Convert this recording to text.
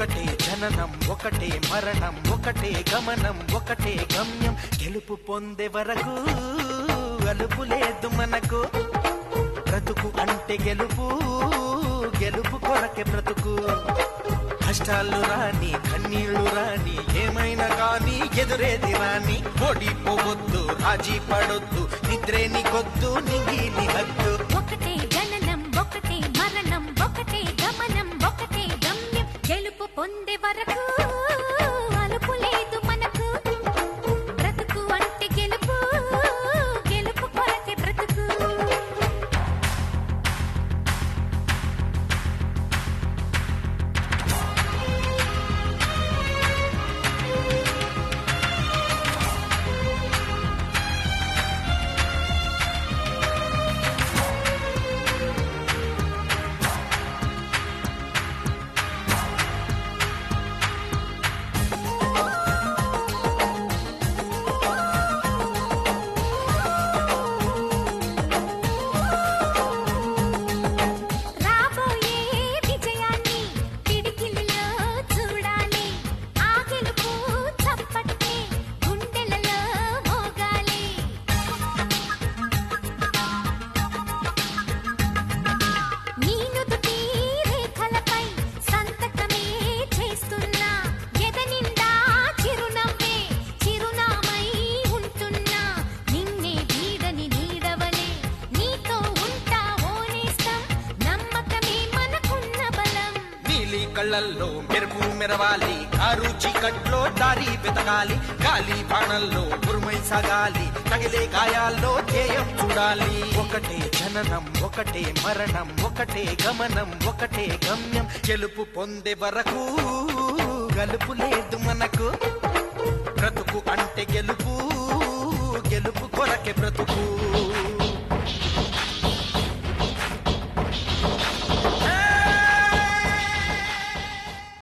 ఒకటే జననం ఒకటే మరణం ఒకటే గమనం ఒకటే గమ్యం గెలుపు పొందే వరకు అలుపు లేదు మనకు బ్రతుకు అంటే గెలుపు గెలుపు కొరకే బ్రతుకు కష్టాలు రాని కన్నీళ్లు రాని ఏమైనా కానీ ఎదురేది రాని ఓడిపోవద్దు రాజీ పడొద్దు నిద్రేని కొద్దు నిగిలి హద్దు ఒకటే జననం ఒకటే మరణం ఒకటే గమనం ఒకటే గమ్యం గెలుపు పొందే వరకు అలుపు లేదు మనకు బ్రతుకు అంటే గెలుపు గెలుపు కొరకే బ్రతుకు కళ్ళల్లో మెరుపు మెరవాలి కారు చీకట్లో దారి వెతకాలి గాలి బాణల్లో ఉరుమై సాగాలి తగిలే గాయాల్లో ధ్యేయం చూడాలి ఒకటే జననం ఒకటే మరణం ఒకటే గమనం ఒకటే గమ్యం గెలుపు పొందే వరకు గలుపు లేదు మనకు బ్రతుకు అంటే గెలుపు గెలుపు కొరకే బ్రతుకు